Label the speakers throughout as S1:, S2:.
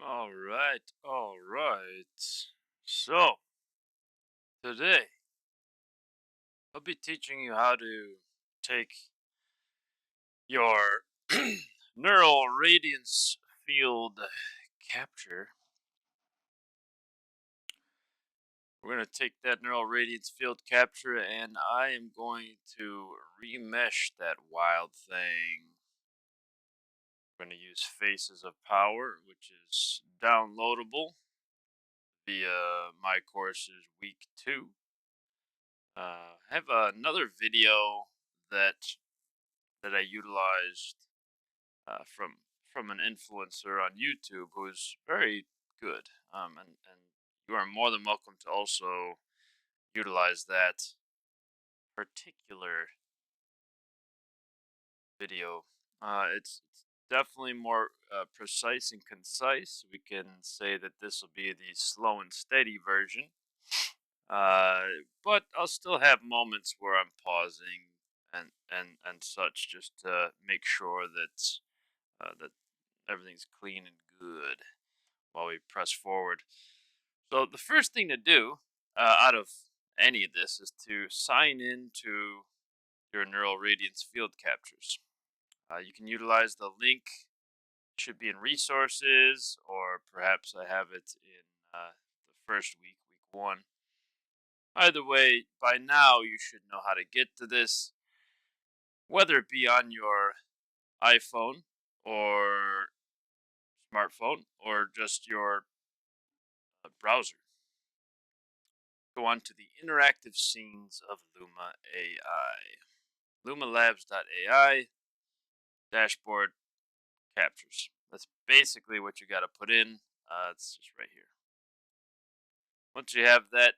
S1: All right. So, today I'll be teaching you how to take your Neural Radiance Field Capture. We're going to take that Neural Radiance Field Capture and I am going to remesh that wild thing. We're going to use Faces of Power, which is downloadable via my courses week 2. I have another video that I utilized from an influencer on YouTube who's very good. And you are more than welcome to also utilize that particular video. It's definitely more precise and concise. We can say that this will be the slow and steady version. But I'll still have moments where I'm pausing and such, just to make sure that everything's clean and good while we press forward. So the first thing to do out of any of this is to sign into your Neural Radiance Field Captures. You can utilize the link. It should be in resources, or perhaps I have it in the first week 1. Either way, by now you should know how to get to this, whether it be on your iPhone or smartphone or just your browser. Go on to the interactive scenes of Luma AI. LumaLabs.ai dashboard captures. That's basically what you got to put in. It's just right here. Once you have that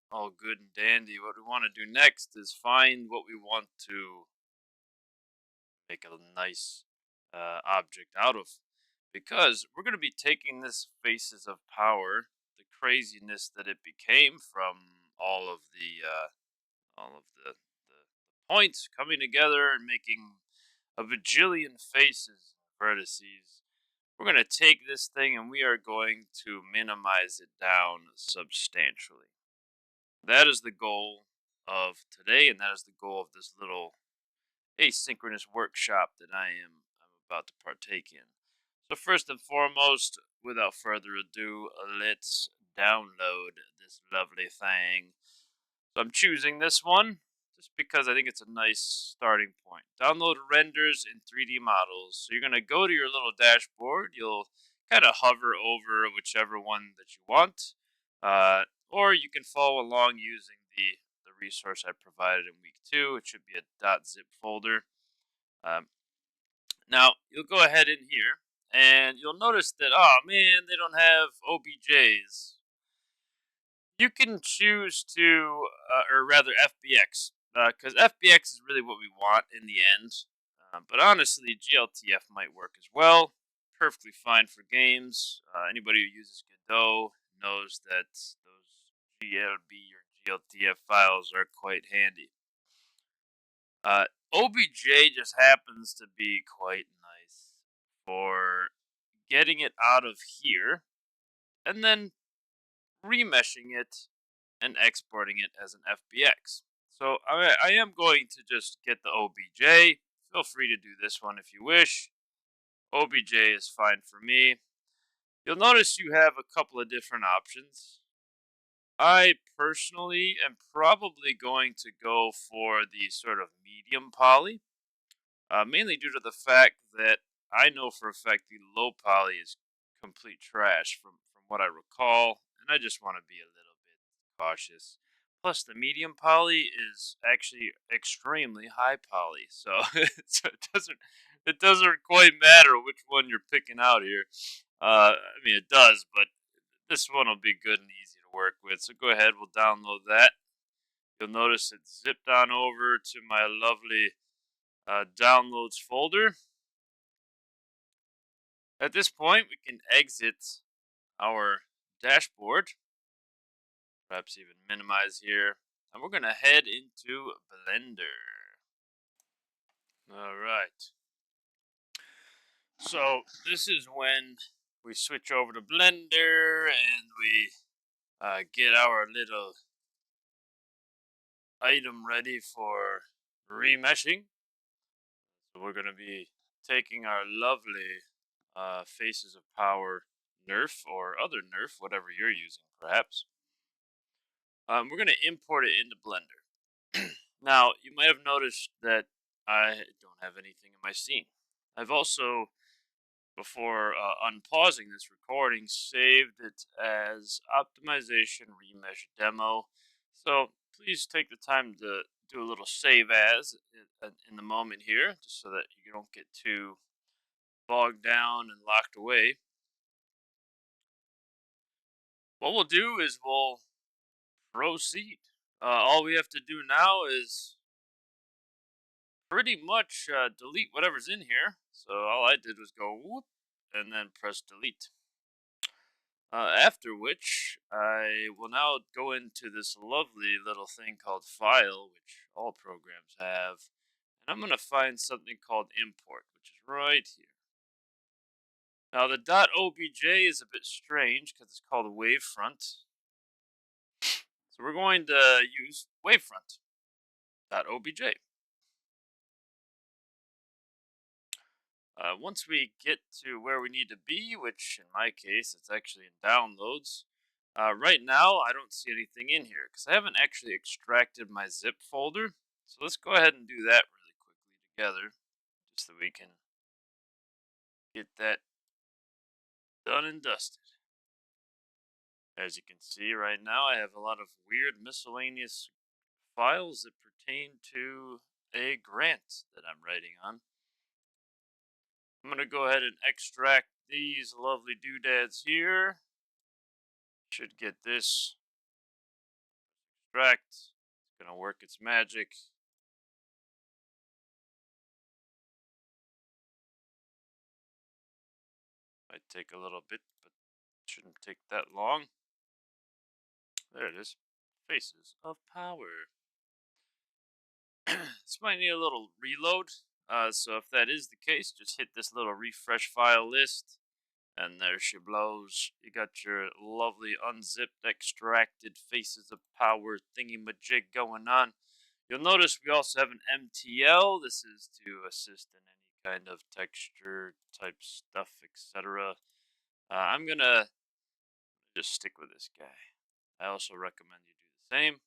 S1: all good and dandy, what we want to do next is find what we want to make a nice object out of, because we're going to be taking this Faces of Power, the craziness that it became from all of the points coming together and making a bajillion faces and vertices. We're going to take this thing and we are going to minimize it down substantially. That is the goal of today, and that is the goal of this little asynchronous workshop that I'm about to partake in. So first and foremost, without further ado, let's download this lovely thing. So I'm choosing this one just because I think it's a nice starting point. Download renders in 3D models. So you're going to go to your little dashboard. You'll kind of hover over whichever one that you want. Or you can follow along using the resource I provided in week 2. It should be a .zip folder. Now, you'll go ahead in here, and you'll notice that, oh man, they don't have OBJs. You can choose to, or rather FBX, because FBX is really what we want in the end. But honestly, GLTF might work as well. Perfectly fine for games. Anybody who uses Godot knows that those GLB or GLTF files are quite handy. OBJ just happens to be quite nice for getting it out of here and then remeshing it and exporting it as an FBX. So I am going to just get the OBJ. Feel free to do this one if you wish. OBJ is fine for me. You'll notice you have a couple of different options. I personally am probably going to go for the sort of medium poly, mainly due to the fact that I know for a fact the low poly is complete trash from what I recall, and I just want to be a little bit cautious. Plus, the medium poly is actually extremely high poly, so, so it doesn't quite matter which one you're picking out here. I mean, it does, but this one will be good and easy to work with. So go ahead, we'll download that. You'll notice it zipped on over to my lovely downloads folder. At this point, we can exit our dashboard, perhaps even minimize here, and we're going to head into Blender. All right. So this is when we switch over to Blender and we get our little item ready for remeshing. So we're going to be taking our lovely Faces of Power NeRF or other NeRF, whatever you're using perhaps. We're going to import it into Blender. Now, you might have noticed that I don't have anything in my scene. I've also, before unpausing this recording, saved it as optimization remesh demo. So please take the time to do a little save as in the moment here, just so that you don't get too bogged down and locked away. What we'll do is we'll proceed. All we have to do now is pretty much delete whatever's in here. So all I did was go whoop and then press delete. After which, I will now go into this lovely little thing called file, which all programs have. And I'm going to find something called import, which is right here. Now the .obj is a bit strange because it's called wavefront. So we're going to use wavefront.obj. Once we get to where we need to be, which in my case, it's actually in downloads, right now I don't see anything in here because I haven't actually extracted my zip folder. So let's go ahead and do that really quickly together, just so we can get that done and dusted. As you can see right now, I have a lot of weird miscellaneous files that pertain to a grant that I'm writing on. I'm going to go ahead and extract these lovely doodads here. Should get this extract. It's going to work its magic. Might take a little bit, but shouldn't take that long. There it is. Faces of Power. This might need a little reload. So if that is the case, just hit this little refresh file list. And there she blows. You got your lovely unzipped, extracted Faces of Power thingy-majig going on. You'll notice we also have an MTL. This is to assist in any kind of texture type stuff, etc. I'm going to just stick with this guy. I also recommend you do the same.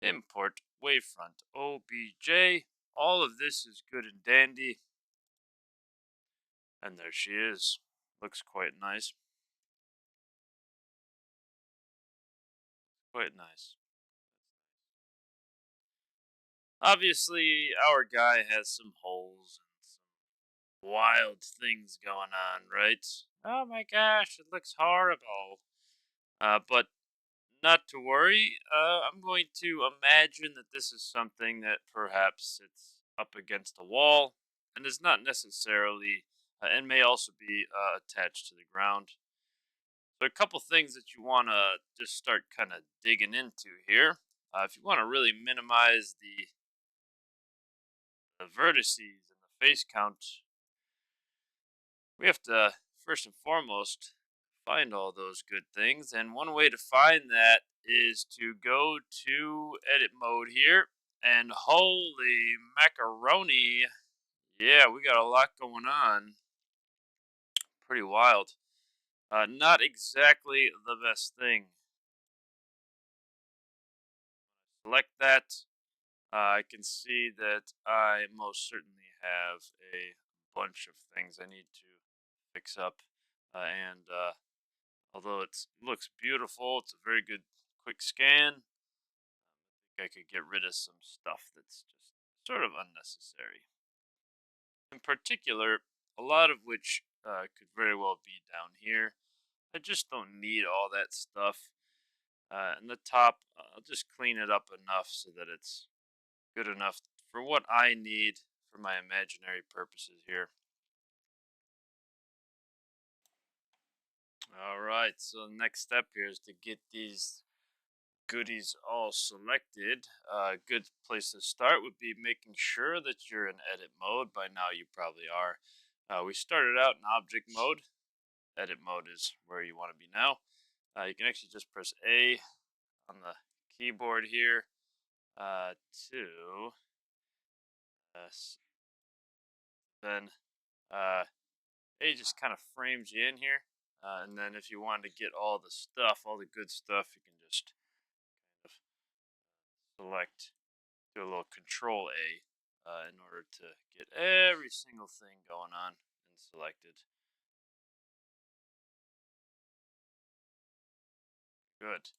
S1: Import wavefront obj. All of this is good and dandy. And there she is. Looks quite nice. Quite nice. Obviously, our guy has some holes and some wild things going on, right? Oh my gosh, it looks horrible. But not to worry. I'm going to imagine that this is something that perhaps sits up against a wall and is not necessarily, and may also be attached to the ground. So a couple things that you want to just start kind of digging into here. If you want to really minimize the vertices and the face count, we have to first and foremost find all those good things. And one way to find that is to go to edit mode here. And holy macaroni, yeah, we got a lot going on. Pretty wild. Not exactly the best thing. Select that. I can see that I most certainly have a bunch of things I need to fix up. And although it looks beautiful, it's a very good quick scan. I think I could get rid of some stuff that's just sort of unnecessary. In particular, a lot of which could very well be down here. I just don't need all that stuff. And the top, I'll just clean it up enough so that it's good enough for what I need for my imaginary purposes here. Alright, so the next step here is to get these goodies all selected. A good place to start would be making sure that you're in edit mode. By now you probably are. We started out in object mode. edit mode is where you want to be now. You can actually just press A on the keyboard here to then A just kind of frames you in here. And then if you want to get all the stuff, all the good stuff, you can just select, do a little Control A in order to get every single thing going on and selected. Good.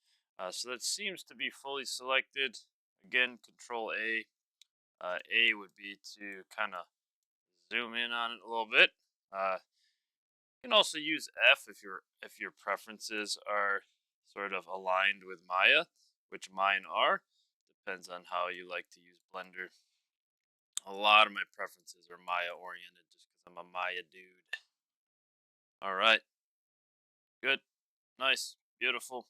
S1: So that seems to be fully selected. Again, Control A. A would be to kind of zoom in on it a little bit. You can also use F if your preferences are sort of aligned with Maya, which mine are. Depends on how you like to use Blender. A lot of my preferences are Maya oriented just because I'm a Maya dude. All right. Good. Nice. Beautiful.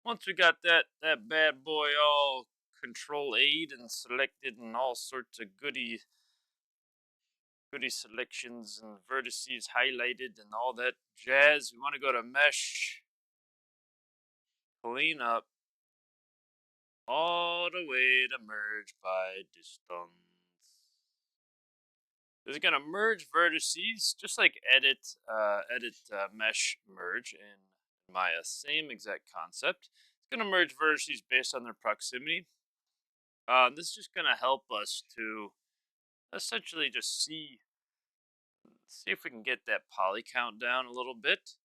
S1: Once we got that bad boy all Control Aid and selected and all sorts of goody selections and vertices highlighted and all that jazz, we want to go to Mesh, clean up, all the way to merge by distance. This is gonna merge vertices, just like edit mesh merge in Maya. Same exact concept. It's gonna merge vertices based on their proximity. This is just gonna help us to essentially just see if we can get that poly count down a little bit.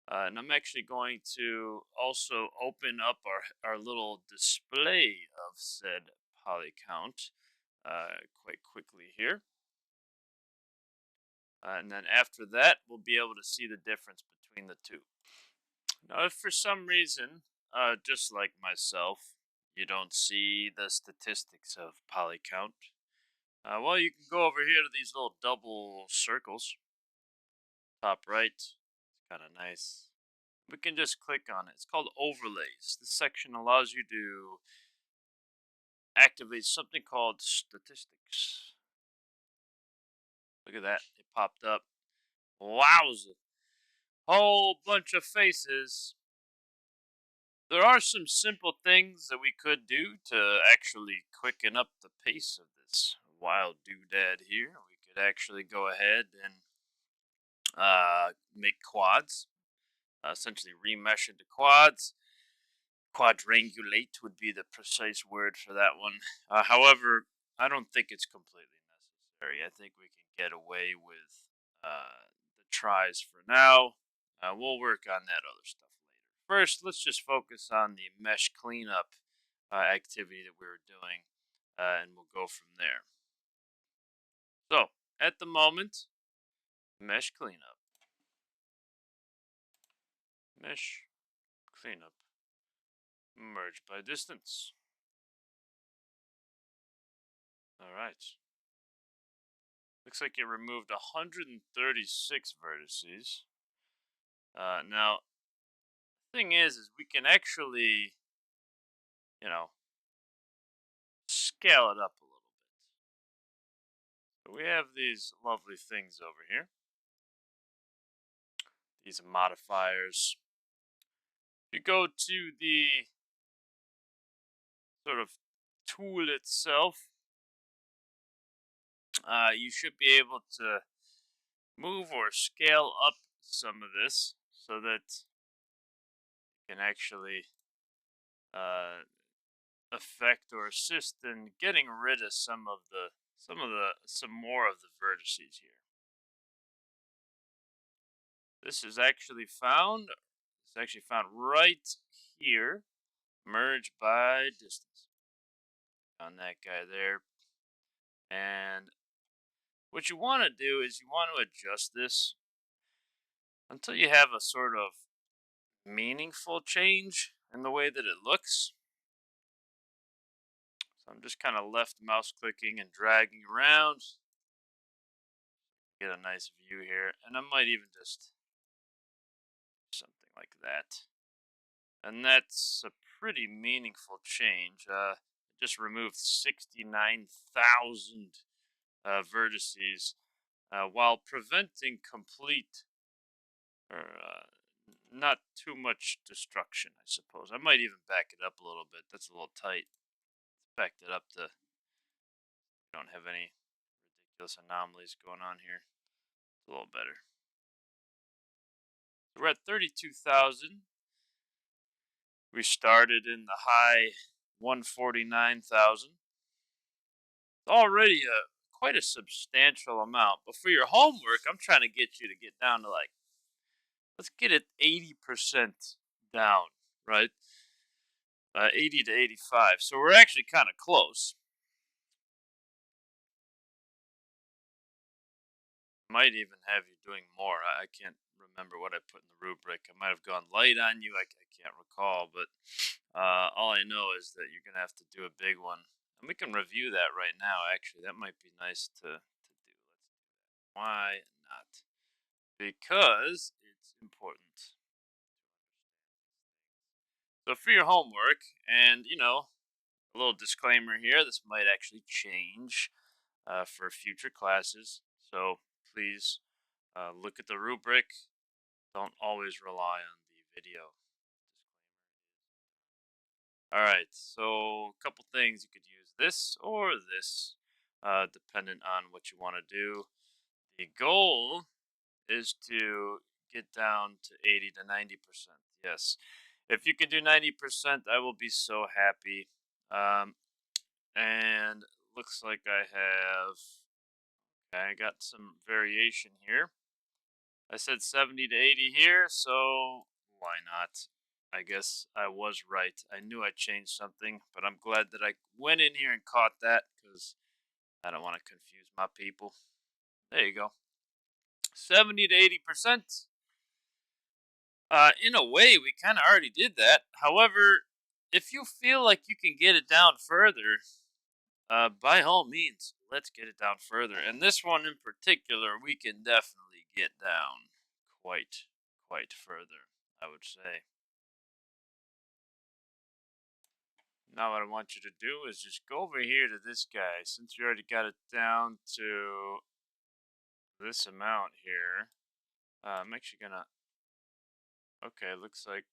S1: And I'm actually going to also open up our little display of said poly count quite quickly here. And then after that, we'll be able to see the difference between the two. Now, if for some reason, just like myself, you don't see the statistics of poly count, well, you can go over here to these little double circles. Top right, it's kind of nice. We can just click on it. It's called overlays. This section allows you to activate something called statistics. Look at that. It popped up. Wowza. Whole bunch of faces. There are some simple things that we could do to actually quicken up the pace of this wild doodad here. We could actually go ahead and make quads, essentially remesh into quads. Quadrangulate would be the precise word for that one. However, I don't think it's completely necessary. I think we can get away with the tries for now. We'll work on that other stuff later. First, let's just focus on the mesh cleanup activity that we were doing, and we'll go from there. So, at the moment, mesh cleanup. Mesh cleanup. Merge by distance. All right. Looks like it removed 136 vertices. Now, the thing is we can actually, scale it up a little bit. So we have these lovely things over here. These modifiers. You go to the sort of tool itself. You should be able to move or scale up some of this so that you can actually affect or assist in getting rid of some more of the vertices here. This is actually found. It's actually found right here. Merge by distance. On that guy there. And what you want to do is you want to adjust this until you have a sort of meaningful change in the way that it looks. So I'm just kind of left mouse clicking and dragging around. Get a nice view here. And I might even just something like that. And that's a pretty meaningful change. Just removed 69,000 vertices while preventing complete or not too much destruction, I suppose. I might even back it up a little bit. That's a little tight. Backed it up to don't have any ridiculous anomalies going on here. It's a little better. We're at 32,000. We started in the high 149,000. Already quite a substantial amount. But for your homework, I'm trying to get you to get down to like, let's get it 80% down, right? 80 to 85. So we're actually kind of close. Might even have you doing more. I can't remember what I put in the rubric. I might have gone light on you. I can't recall, but all I know is that you're gonna have to do a big one, and we can review that right now. Actually, that might be nice to do. Why not? Because it's important. So for your homework, and a little disclaimer here: this might actually change for future classes. So please look at the rubric. Don't always rely on the video. All right, so a couple things you could use this or this, dependent on what you want to do. The goal is to get down to 80 to 90%. Yes, if you can do 90%, I will be so happy. And looks like I got some variation here. I said 70 to 80 here, so why not? I guess I was right. I knew I changed something, but I'm glad that I went in here and caught that because I don't want to confuse my people. There you go. 70 to 80%. In a way, we kind of already did that. However, if you feel like you can get it down further, by all means, let's get it down further. And this one in particular, we can definitely get down quite further, I would say. Now what I want you to do is just go over here to this guy. Since you already got it down to this amount here, I'm actually gonna. Okay, looks like.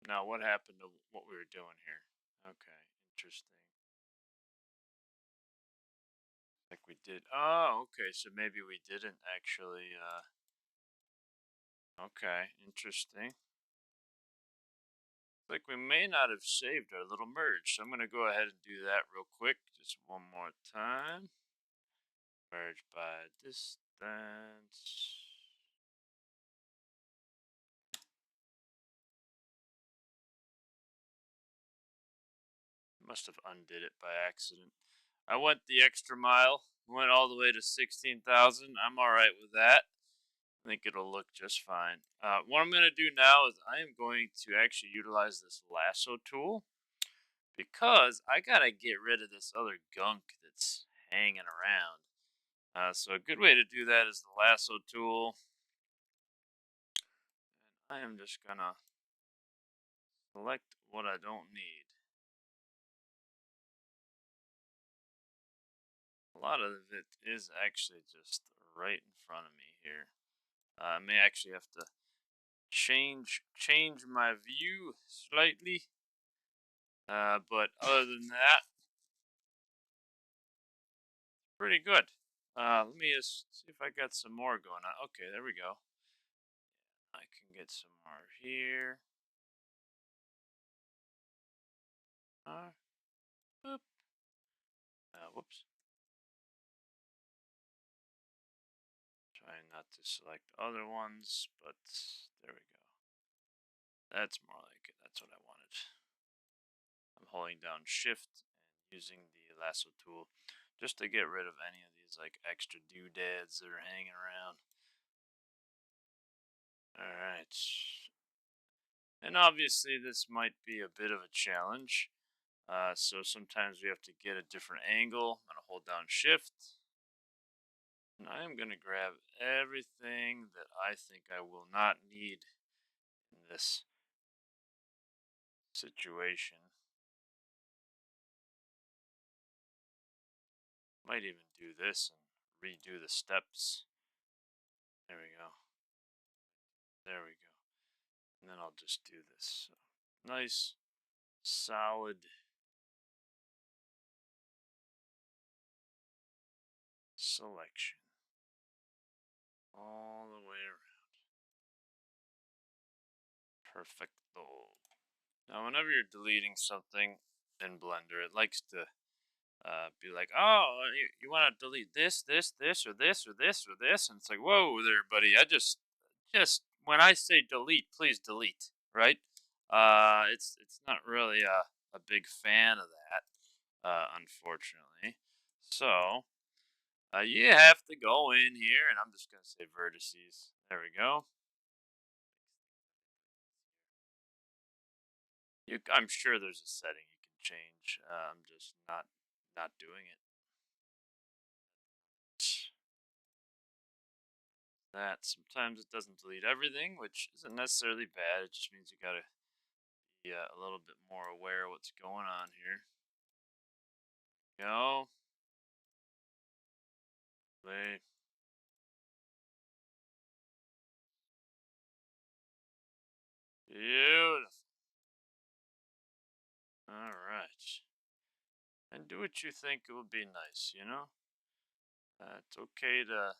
S1: Now what happened to what we were doing here? Okay, interesting. Like we did. Oh, okay. So maybe we didn't actually. Okay, interesting. Like we may not have saved our little merge, so I'm gonna go ahead and do that real quick, just one more time. Merge by distance. Must have undid it by accident. I went the extra mile. Went all the way to 16,000. I'm all right with that. I think it'll look just fine. What I'm going to do now is I am going to actually utilize this lasso tool because I got to get rid of this other gunk that's hanging around. So a good way to do that is the lasso tool. And I am just going to select what I don't need. A lot of it is actually just right in front of me here. I may actually have to change my view slightly. But other than that, pretty good. Let me just see if I got some more going on. Okay, there we go. I can get some more here. Boop. Whoops. Trying not to select other ones, but there we go. That's more like it. That's what I wanted. I'm holding down Shift and using the lasso tool just to get rid of any of these like extra doodads that are hanging around. Alright. And obviously this might be a bit of a challenge. So sometimes we have to get a different angle. I'm going to hold down Shift. And I am going to grab everything that I think I will not need in this situation. Might even do this and redo the steps. There we go. There we go. And then I'll just do this. So, nice, solid selection all the way around. Perfecto. Now, whenever you're deleting something in Blender, it likes to be like, oh, you want to delete this, or this, or this, or this, and it's like, whoa, there, buddy. Just when I say delete, please delete, right? It's not really a big fan of that, unfortunately. So, you have to go in here, and I'm just gonna say vertices. There we go. I'm sure there's a setting you can change. I'm just not doing it. That sometimes it doesn't delete everything, which isn't necessarily bad. It just means you gotta be a little bit more aware of what's going on here. Go. Play. Beautiful. All right. And do what you think it would be nice, you know? It's okay to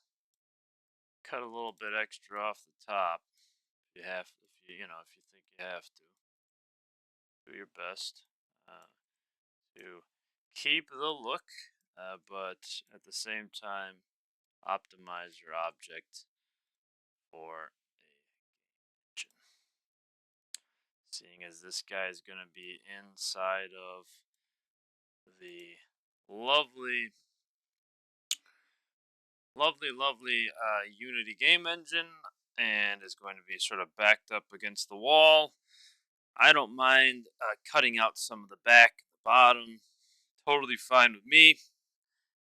S1: cut a little bit extra off the top if you have, if you think you have to. Do your best to keep the look, but at the same time, optimize your object for a engine. Seeing as this guy is going to be inside of the lovely, lovely Unity game engine and is going to be sort of backed up against the wall, I don't mind cutting out some of the back, the bottom. Totally fine with me.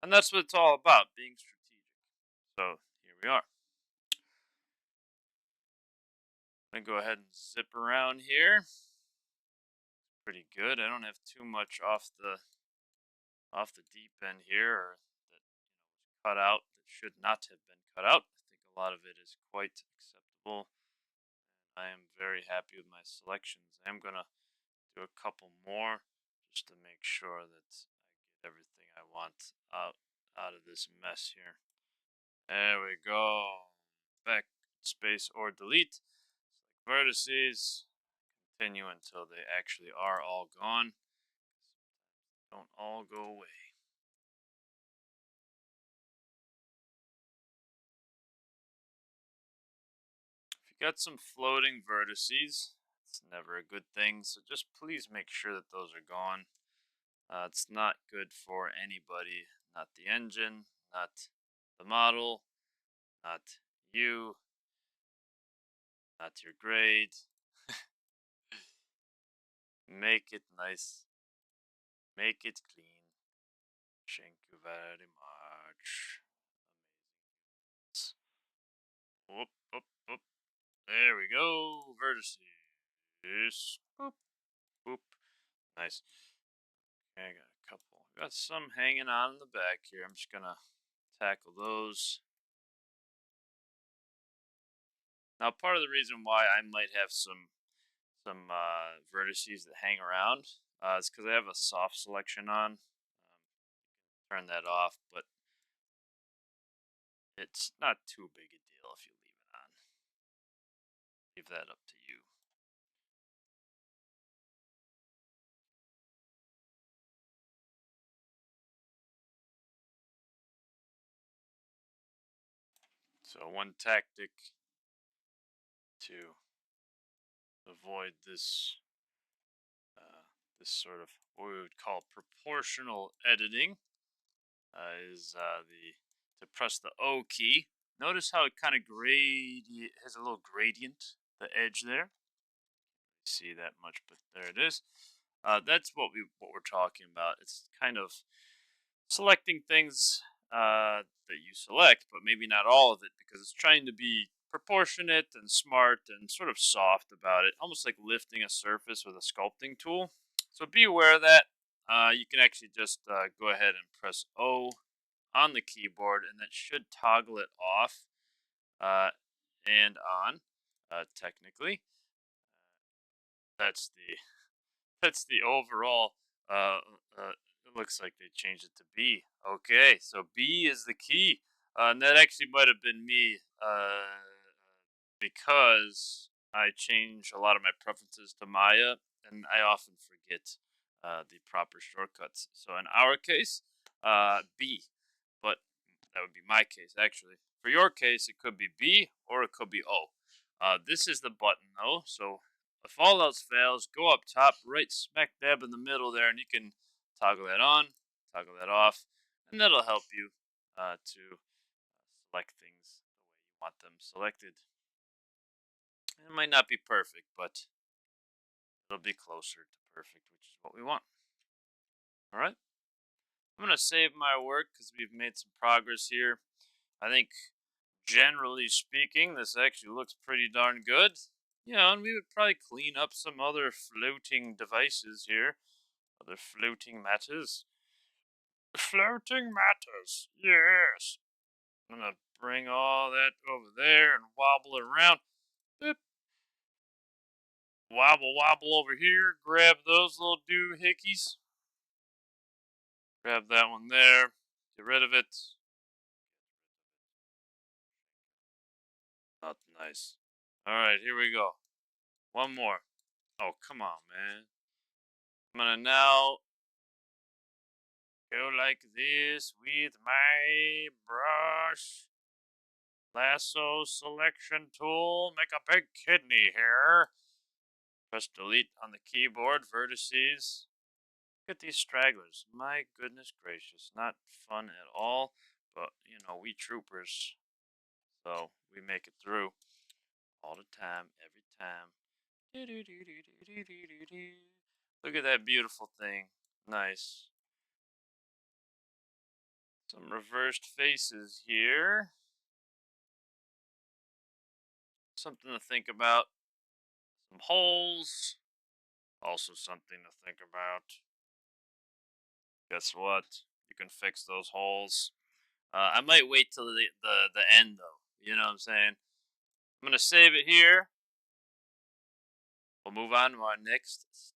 S1: And that's what it's all about, being strategic. So here we are. I'm going to go ahead and zip around here. Pretty good. I don't have too much off the deep end here, or that was cut out that should not have been cut out. I think a lot of it is quite acceptable. I am very happy with my selections. I am gonna do a couple more just to make sure that I get everything I want out of this mess here. There we go. Back space or delete. Vertices. Continue until they actually are all gone. Don't all go away. If you got some floating vertices, it's never a good thing, so just please make sure that those are gone. It's not good for anybody, not the engine, not the model, not you, not your grade. Make it nice, make it clean. Thank you very much. Amazing. Whoop, whoop, whoop. There we go. Vertices. Boop, boop. Nice. Okay, I got a couple. Got some hanging on in the back here. I'm just gonna tackle those. Now, part of the reason why I might have some vertices that hang around is because I have a soft selection on. Turn that off, but it's not too big a deal if you leave it on. Leave that up to you. So one tactic to avoid this sort of what we would call proportional editing is the to press the O key. Notice how it kind of has a little gradient, the edge there. See that much, but there it is. That's what we're talking about. It's kind of selecting things that you select, but maybe not all of it, because it's trying to be proportionate and smart and sort of soft about it, almost like lifting a surface with a sculpting tool. So be aware of that. You can actually just go ahead and press O on the keyboard, and that should toggle it off and on. technically. That's the overall. It looks like they changed it to B. Okay, so B is the key. And that actually might have been me, because I change a lot of my preferences to Maya, and I often forget the proper shortcuts. So in our case, B, but that would be my case actually. For your case, it could be B or it could be O. This is the button though, so if all else fails, go up top, right smack dab in the middle there, and you can toggle that on, toggle that off, and that'll help you to select things the way you want them selected. It might not be perfect, but it'll be closer to perfect, which is what we want. All right. I'm going to save my work because we've made some progress here. I think, generally speaking, this actually looks pretty darn good. Yeah, and we would probably clean up some other floating devices here. Other floating matters. Floating matters, yes. I'm going to bring all that over there and wobble it around. Boop. Wobble, wobble over here. Grab those little doohickeys. Grab that one there. Get rid of it. Not nice. Alright, here we go. One more. Oh, come on, man. I'm gonna now go like this with my brush. Lasso selection tool. Make a big kidney here. Press delete on the keyboard. Vertices. Look at these stragglers. My goodness gracious. Not fun at all. But, we troopers. So, we make it through. All the time. Every time. Look at that beautiful thing. Nice. Some reversed faces here. Something to think about. Some holes. Also something to think about. Guess what? You can fix those holes. I might wait till the end though. You know what I'm saying? I'm gonna save it here. We'll move on to our next step.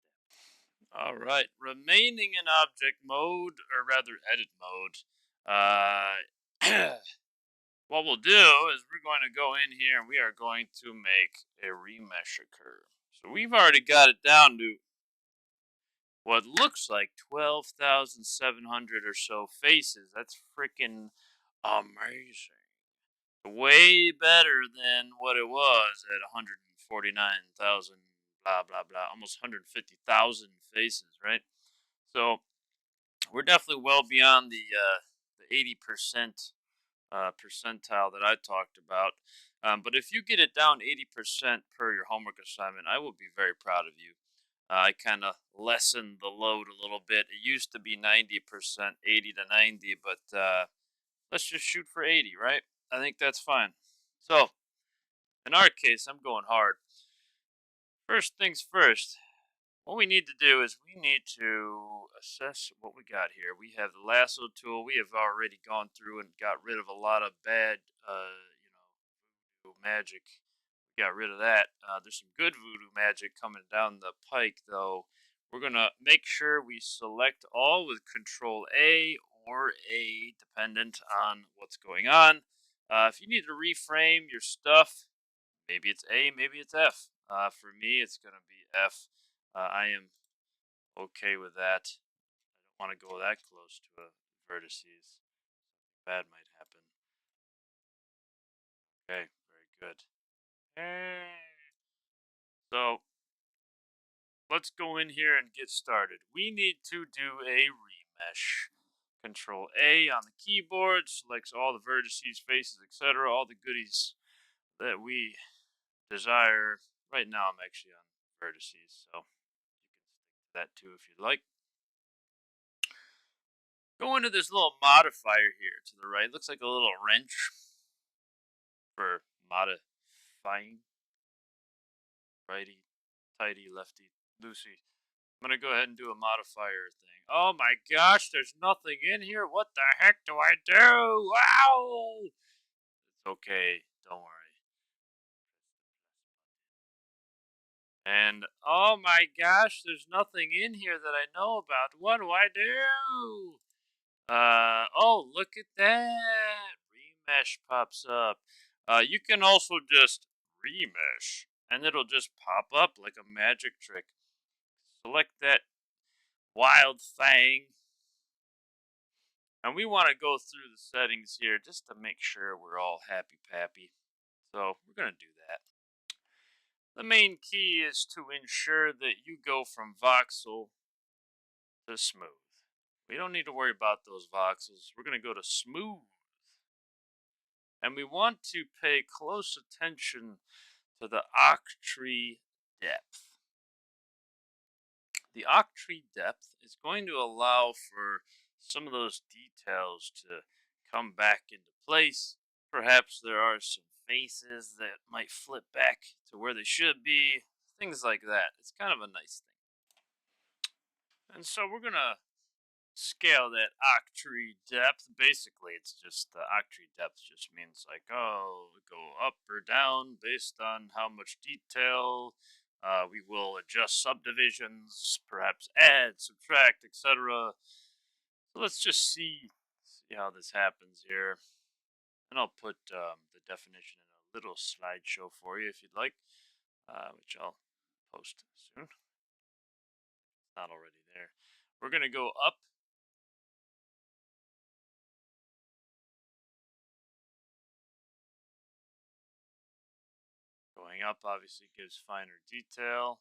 S1: All right, remaining in object mode, or rather edit mode. What we'll do is we're going to go in here and we are going to make a remesh occur. So we've already got it down to what looks like 12,700 or so faces. That's freaking amazing. Way better than what it was at 149,000, blah, blah, blah, almost 150,000 faces, right? So we're definitely well beyond the 80% percentile that I talked about. But if you get it down 80% per your homework assignment, I will be very proud of you. I kind of lessened the load a little bit. It used to be 90%, 80 to 90, but let's just shoot for 80, right? I think that's fine. So, in our case, I'm going hard. First things first, what we need to do is we need to assess what we got here. We have the lasso tool. We have already gone through and got rid of a lot of bad, voodoo magic. We got rid of that. There's some good voodoo magic coming down the pike, though. We're going to make sure we select all with Control A or A, dependent on what's going on. If you need to reframe your stuff, maybe it's A, maybe it's F. For me, it's going to be F. I am okay with that. I don't want to go that close to a vertices. Bad might happen. Okay, very good. So let's go in here and get started. We need to do a remesh. Control A on the keyboard selects all the vertices, faces, etc., all the goodies that we desire. Right now, I'm actually on vertices, so you can stick to that too if you'd like. Go into this little modifier here to the right. Looks like a little wrench for modifying. Righty, tighty, lefty, loosey. I'm going to go ahead and do a modifier thing. Oh my gosh, there's nothing in here. What the heck do I do? Wow! It's okay. Don't worry. And oh my gosh, there's nothing in here that I know about. What do I do? Oh, look at that. Remesh pops up. You can also just remesh, and it'll just pop up like a magic trick. Select that wild thing. And we want to go through the settings here just to make sure we're all happy-pappy. So we're going to do that. The main key is to ensure that you go from voxel to smooth. We don't need to worry about those voxels. We're going to go to smooth. And we want to pay close attention to the octree depth. The octree depth is going to allow for some of those details to come back into place. Perhaps there are some faces that might flip back to where they should be, things like that. It's kind of a nice thing. And so we're going to scale that octree depth. Basically, it's just the octree depth just means like, oh, go up or down based on how much detail. We will adjust subdivisions, perhaps add, subtract, etc. So let's just see how this happens here. And I'll put the definition in a little slideshow for you if you'd like, which I'll post soon. Not already there. We're going to go up. Going up obviously gives finer detail.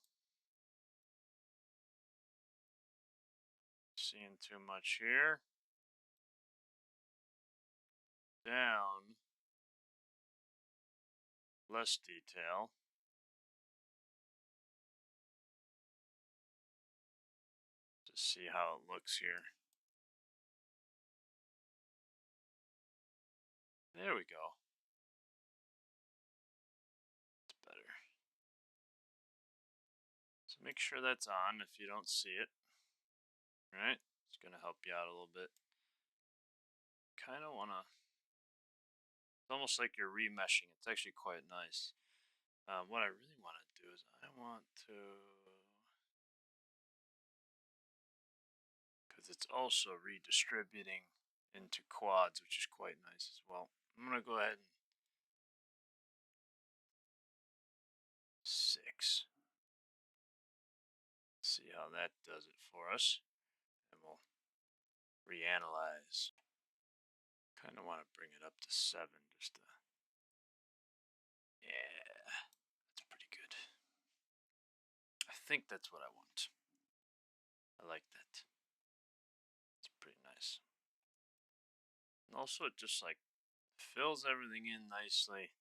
S1: Seeing too much here. Down. Less detail. To see how it looks here. There we go. It's better. So make sure that's on if you don't see it. Right? It's going to help you out a little bit. Kind of want to. It's almost like you're remeshing. It's actually quite nice. What I really want to do is I want to. Because it's also redistributing into quads, which is quite nice as well. I'm going to go ahead and 6. See how that does it for us. And we'll reanalyze. Kind of want to bring it up to 7 just to. Yeah, that's pretty good. I think that's what I want. I like that. It's pretty nice. And also, it just like fills everything in nicely.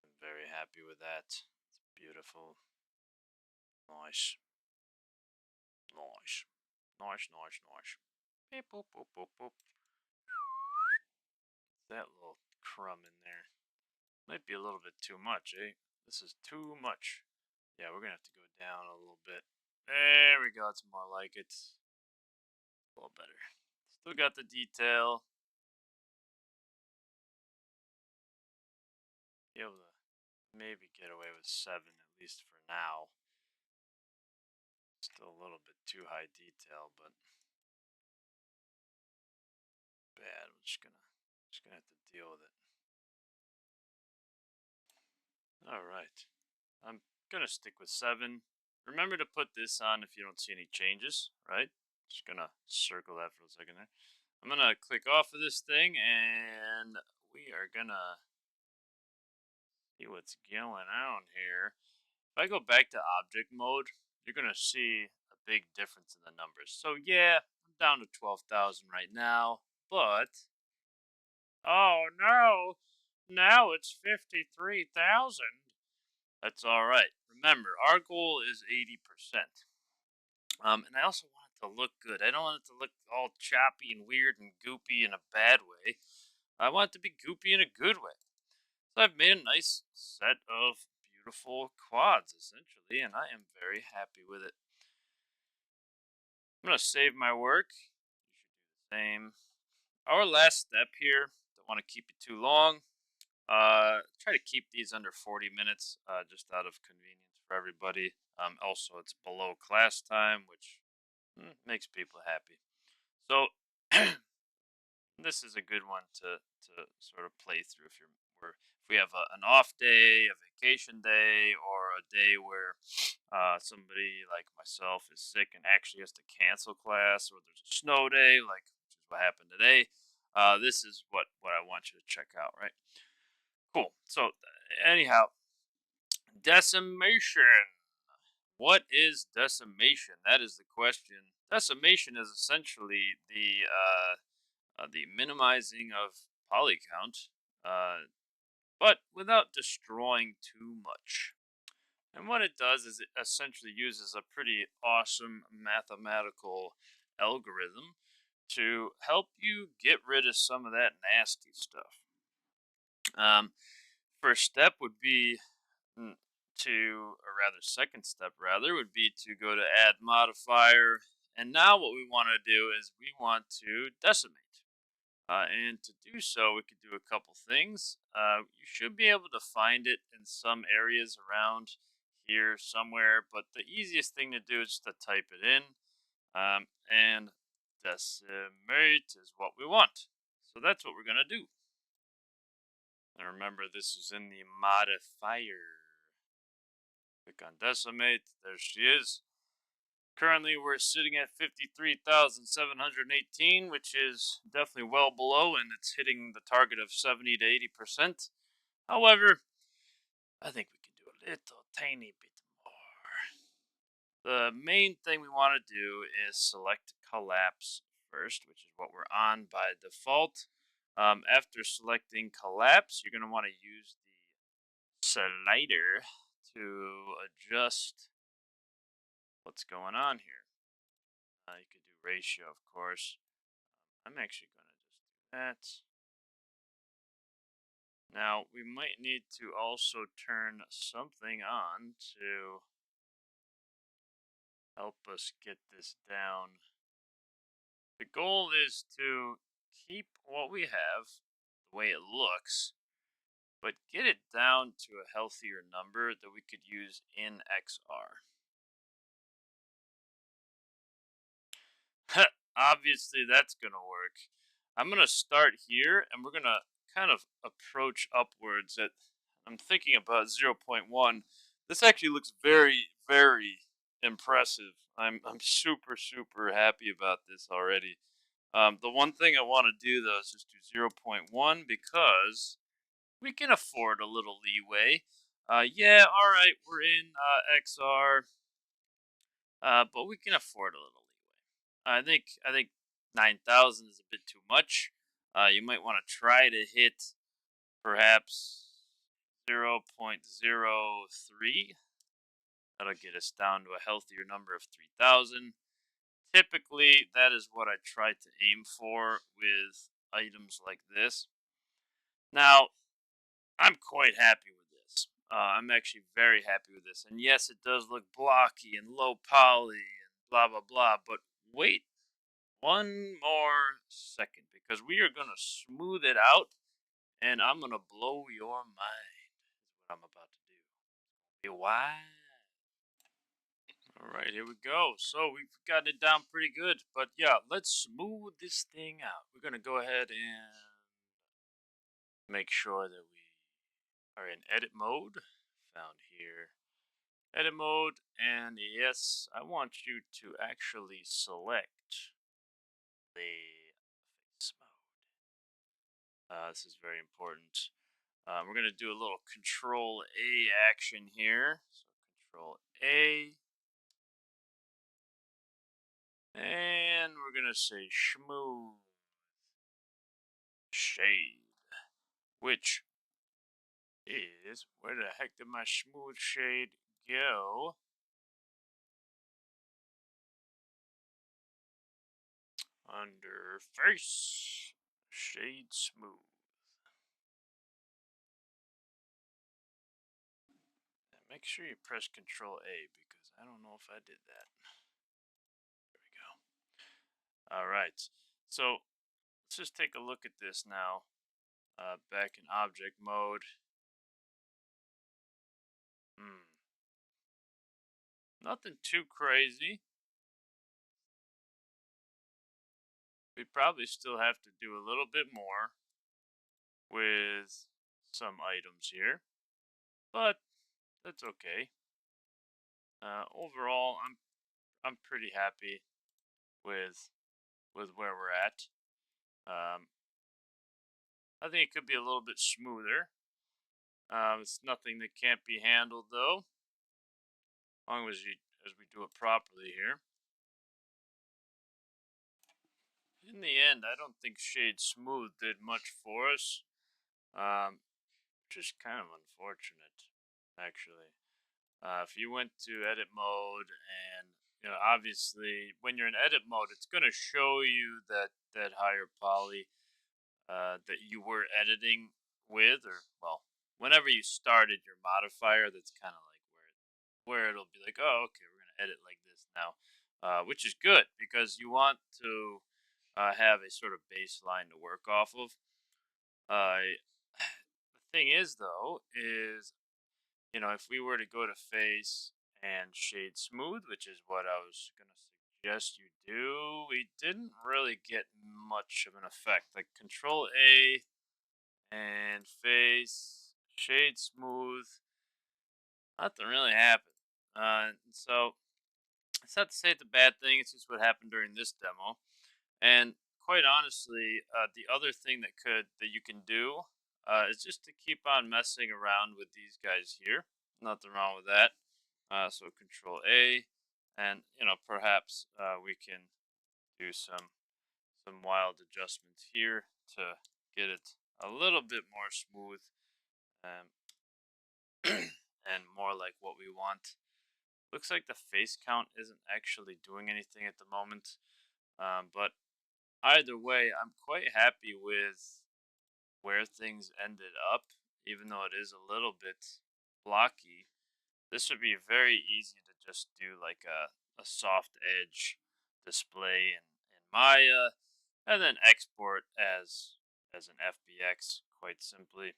S1: I'm very happy with that. It's beautiful. Nice. Nice. Nice, nice, nice. Beep, boop, boop, boop, boop. That little crumb in there. Might be a little bit too much, eh? This is too much. Yeah, we're going to have to go down a little bit. There we go. It's more like it. A little better. Still got the detail. Be able to maybe get away with 7, at least for now. Still a little bit too high detail, but bad. We're just gonna have to deal with it. Alright. I'm gonna stick with 7. Remember to put this on if you don't see any changes, right? Just gonna circle that for a second there. I'm gonna click off of this thing and we are gonna see what's going on here. If I go back to object mode, you're gonna see a big difference in the numbers. So yeah, I'm down to 12,000 right now, but oh no, now it's 53,000. That's all right. Remember, our goal is 80%. And I also want it to look good. I don't want it to look all choppy and weird and goopy in a bad way. I want it to be goopy in a good way. So I've made a nice set of beautiful quads, essentially, and I am very happy with it. I'm going to save my work. You should do the same. Our last step here, don't want to keep you too long. Try to keep these under 40 minutes, just out of convenience for everybody. Also, it's below class time, which makes people happy. So this is a good one to sort of play through if we have an off day, a vacation day, or a day where somebody like myself is sick and actually has to cancel class, or there's a snow day, like which is what happened today. This is what I want you to check out, right? Cool. So anyhow, decimation. What is decimation? That is the question. Decimation is essentially the minimizing of poly count, but without destroying too much. And what it does is it essentially uses a pretty awesome mathematical algorithm to help you get rid of some of that nasty stuff. Um, First step would be or rather, second step rather, would be to go to add modifier. And now what we want to do is we want to decimate. And to do so, we could do a couple things. You should be able to find it in some areas around here somewhere, but the easiest thing to do is to type it in. And decimate is what we want. So that's what we're going to do. And remember, this is in the modifier. Click on decimate. There she is. Currently, we're sitting at 53,718, which is definitely well below, and it's hitting the target of 70 to 80%. However, I think we can do a little tiny bit more. The main thing we want to do is select collapse first, which is what we're on by default. After selecting collapse, you're going to want to use the slider to adjust what's going on here. You could do ratio, of course. I'm actually going to just do that. Now, we might need to also turn something on to help us get this down. The goal is to keep what we have the way it looks, but get it down to a healthier number that we could use in XR. Obviously, that's going to work. I'm going to start here, and we're going to kind of approach upwards at, I'm thinking about 0.1. This actually looks very, very impressive. I'm super, super happy about this already. The one thing I want to do, though, is just do 0.1 because we can afford a little leeway. Yeah, all right, we're in XR, but we can afford a little leeway. I think 9,000 is a bit too much. You might want to try to hit perhaps 0.03. That'll get us down to a healthier number of 3,000. Typically, that is what I try to aim for with items like this. Now, I'm quite happy with this. I'm actually very happy with this. And yes, it does look blocky and low poly and blah, blah, blah. But wait one more second because we are going to smooth it out and I'm going to blow your mind. Is what I'm about to do. Be wise. All right, here we go. So we've gotten it down pretty good. But yeah, let's smooth this thing out. We're going to go ahead and make sure that we are in edit mode. Found here. Edit mode. And yes, I want you to actually select the face mode. This is very important. We're going to do a little Control A action here. So Control A. And we're going to say smooth shade, which is, where the heck did my smooth shade go? Under face, shade smooth. And make sure you press Control A because I don't know if I did that. There we go. All right. So let's just take a look at this now. back in object mode. Nothing too crazy. We probably still have to do a little bit more with some items here, but that's okay. Overall, I'm pretty happy with where we're at. Um, I think it could be a little bit smoother. It's nothing that can't be handled though, as long as we do it properly here. In the end, I don't think Shade Smooth did much for us, which is kind of unfortunate, actually. If you went to edit mode, and obviously when you're in edit mode, it's going to show you that higher poly that you were editing with, or well, whenever you started your modifier, that's kind of like where it'll be like, oh, okay, we're gonna edit like this now, which is good because you want to have a sort of baseline to work off of. The thing is, though, is if we were to go to face and shade smooth, which is what I was gonna suggest you do, we didn't really get much of an effect. Like Control A and face shade smooth, nothing really happened. So it's not to say it's a bad thing. It's just what happened during this demo. And quite honestly, the other thing that you can do is just to keep on messing around with these guys here. Nothing wrong with that. So Control A, and perhaps we can do some wild adjustments here to get it a little bit more smooth, um, and more like what we want. Looks like the face count isn't actually doing anything at the moment, but either way, I'm quite happy with where things ended up, even though it is a little bit blocky. This would be very easy to just do like a soft edge display in Maya, and then export as an FBX quite simply.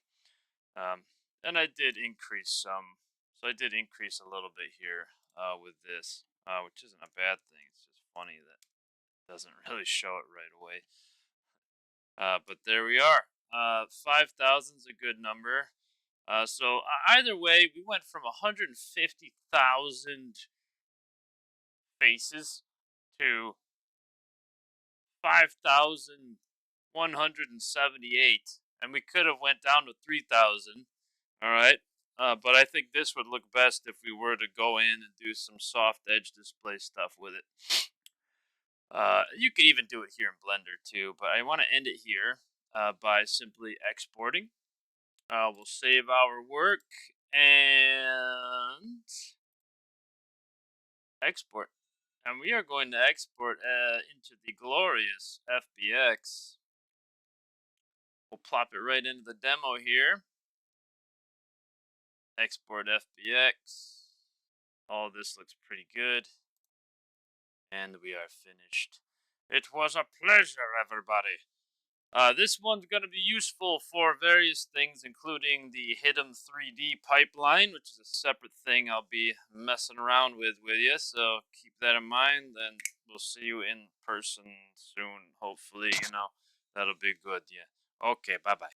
S1: Um, and I did increase I did increase a little bit here with this, which isn't a bad thing. It's just funny that it doesn't really show it right away. But there we are. 5,000 is a good number. So either way, we went from 150,000 faces to 5,178, and we could have went down to 3,000. All right. But I think this would look best if we were to go in and do some soft edge display stuff with it. You could even do it here in Blender too, but I want to end it here by simply exporting. We'll save our work and export. And we are going to export into the glorious FBX. We'll plop it right into the demo here. Export FBX. All this looks pretty good. And we are finished. It was a pleasure, everybody. This one's going to be useful for various things, including the Hidden 3D pipeline, which is a separate thing I'll be messing around with you. So keep that in mind, and we'll see you in person soon. Hopefully, that'll be good. Yeah. Okay, bye-bye.